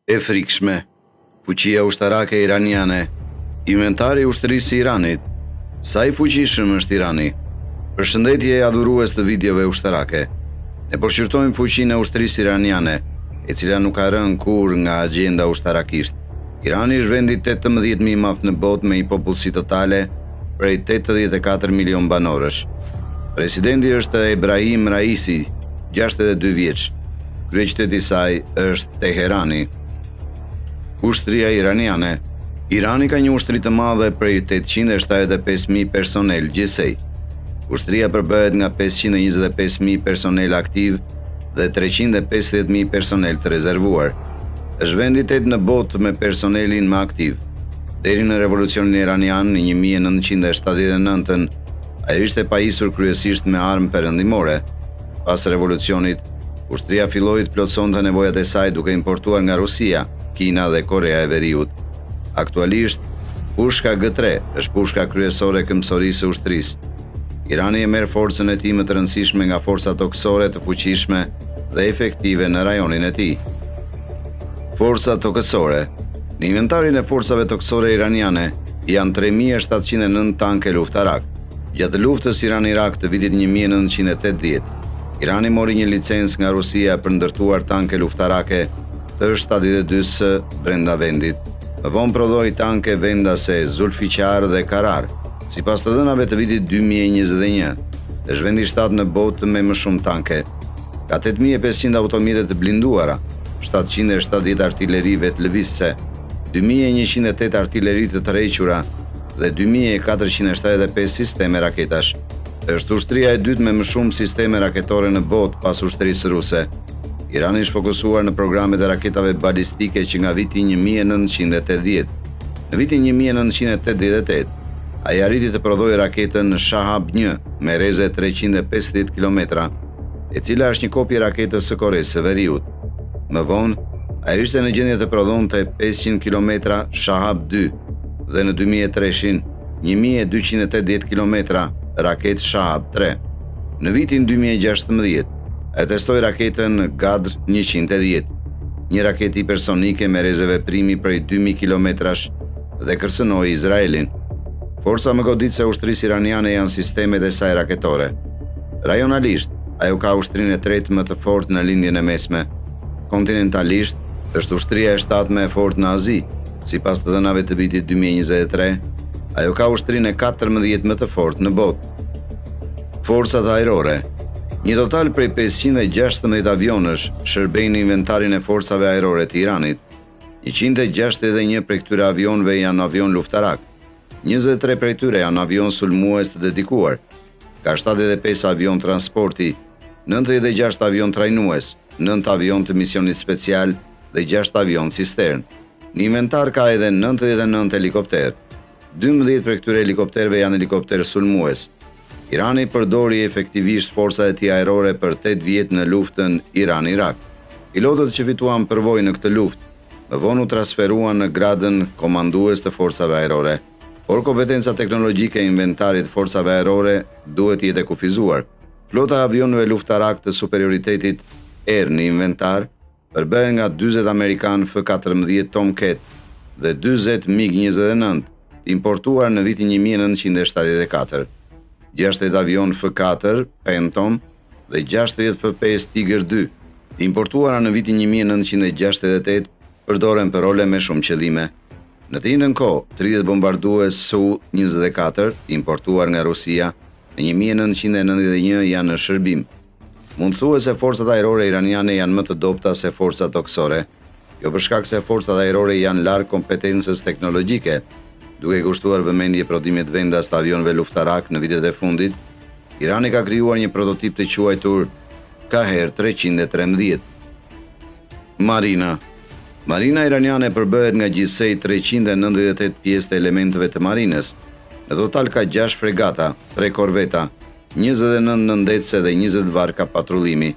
e frikshme, fuqia ushtarake iraniane, inventari i ushtrisë së Iranit, sa i fuqishëm është Irani. Përshëndetje adhurues të videove ushtarake. Ne përshqyrtojmë fuqinë e ushtrisë iraniane, e cila nuk ka rënë kur nga agjenda ushtarakisht. Irani është vendi 18më i madh në botë me një popullsi totale prej 84 milion banorësh. Presidenti është Ebrahim Raisi, 62 vjeç. Kryeqyteti i saj është Teherani. Ushtria iraniane. Irani ka një ushtri të madhe prej 875.000 personel gjithsej. Ushtria përbëhet nga 525.000 personel aktiv dhe 350.000 personel të rezervuar. Është vendi 8 në botë me personelin më aktiv. Deri në revolucionin iranian në 1979, ajo ishte pajisur kryesisht me armë perëndimore. Pas revolucionit, ushtria filloi të plotësonte nevojat e saj duke importuar nga Rusia, Kina dhe Korea e Veriut. Aktualisht, pushka G3 është pushka kryesore e këmbësorisë së ushtrisë. Irani e merr forcën e tij më të rëndësishme nga forcat tokësore të fuqishme dhe efektive në rajonin e tij. Forcat tokësore. Në inventarin e forcave tokësore iraniane janë 3.709 tanke luftarak. Gjatë luftës Iran-Irak të vitit 1980, Irani mori një licencë nga Rusia për ndërtuar tanke luftarake të 72-s brenda vendit. Më vonë prodhoi tanke vendase Zulfiqar dhe Karar. Sipas të dhënave të vitit 2021, është vendi 7 në botë me më shumë tanke. Ka 8.500 automjete të blinduara, 770 artilleri vetlëvizse, 2.108 artilleri të tërhequra dhe 2.475 sisteme raketash. Është ushtria e dytë me më shumë sisteme raketore në botë pas ushtrisë ruse. Irani është fokusuar në programet e raketave balistike që nga viti 1980. Në vitin 1988, ai arriti të prodhojë raketën Shahab-1 me rreze 350 km, e cila është një kopje raketës së Koresë së Veriut. Më vonë, ai ishte në gjendje të prodhonte 500 km Shahab-2 dhe në 2003 1280 km raketë Shahab-3. Në vitin 2016, ai testoi raketën Gadr 110, një raketë hipersonike me rreze veprimi prej 2000 km-sh dhe kërcënoi Izraelin. Forca më goditëse e ushtrisë iraniane janë sistemet e saj raketore. Rajonalisht, ajo ka ushtrinë e tretë më të fortë në lindjen e mesme. Kontinentalisht, është ushtria e 7 e fortë në Azi. Sipas të dhënave të vitit 2023, ajo ka ushtrinë e 14 më të fortë në botë. Forcat ajrore. Një total prej 516 avionësh shërbejnë në inventarin e forcave ajrore të Iranit. 161 prej këtyre avionëve janë avion luftarak. 23 prej tyre janë avion sulmues të dedikuar. Ka 75 avion transporti, 96 avion trajnues, 9 avion të misionit special dhe 6 avion cistern. Në inventar ka edhe 99 helikopter. 12 prej këtyre helikopterve janë helikopter sulmues. Irani përdori efektivisht forcat e tij ajrore për 8 vjet në luftën Iran-Irak. Pilotët që fituan përvojë në këtë luftë, më vonë u transferuan në gradën komandues të forcave ajrore. Por kompetenca teknologjike e inventarit forcave ajrore duhet jetë kufizuar. Flota e avionëve luftarak të superioritetit Air në inventar përbëhet nga 40 amerikan F-14 Tomcat dhe 40 MiG-29 importuar në vitin 1974, 60 avion F-4 Phantom dhe 60 F-5 Tiger II importuara në vitin 1968 përdoren për role me shumë qëllime. Në të njëjtën kohë, 30 bombardues Su-24 importuar nga Rusia në 1991 janë në shërbim. Mund thuhet se forcat ajrore iraniane janë më të dobta se forcat tokësore. Jo për shkak se forcat ajrore janë larg kompetencës teknologjike, duke kushtuar vëmendje prodhimit vendas të avionëve luftarak në vitet e fundit. Irani ka krijuar një prototip të quajtur KR-313. Marina. Marina iraniane përbëhet nga gjithsej 398 pjesë të elementeve të marinës. Në total ka 6 fregata, 3 korveta, 29 nëndetëse dhe 20 varka patrullimi.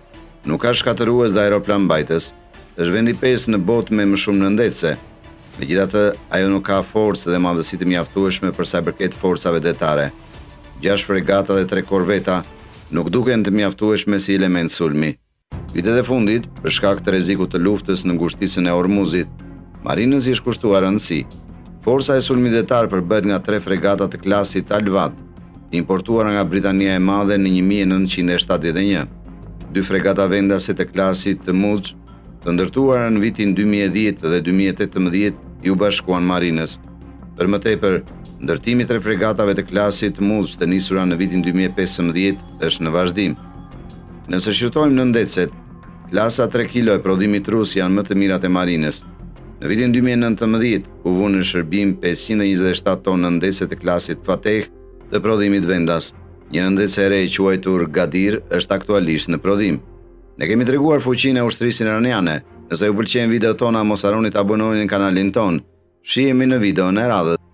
Nuk ka shkatërues dhe aeroplan mbajtës. Është vendi 5 në botë me më shumë nëndetëse. Megjithatë, ajo nuk ka forcë dhe madhësi të mjaftueshme për sa i përket forcave detare. 6 fregata dhe 3 korveta nuk duken të mjaftueshme si element sulmi. Vitet e fundit, për shkak të rrezikut të luftës në ngushticën e Ormuzit, marinës i është kushtuar rëndësi. Forca e sulmidetar përbëhet nga 3 fregata të klasit Alvat, të importuara nga Britania e Madhe në 1971, 2 fregata vendase të klasit të Mudж, të ndërtuara në vitin 2010 dhe 2018 ju bashkuan marinës. Për më tepër, ndërtimi i 3 fregatave të klasit Mudж të nisura në vitin 2015 është në vazhdim. Nëse shqyrtojmë në ndecet, klasa 3 kg e prodhimit rus janë më të mirat e marinës. Në vitin 2019 u vunë në shërbim 527 tonë në ndecet e klasit Fateh të prodhimit vendas. Një ndecë e re e quajtur Gadir është aktualisht në prodhim. Ne kemi treguar fuqinë e ushtrisë iraniane. Nëse ju pëlqejnë videot tona, mos harroni të abononi në kanalin ton. Shihemi në videon e radhës.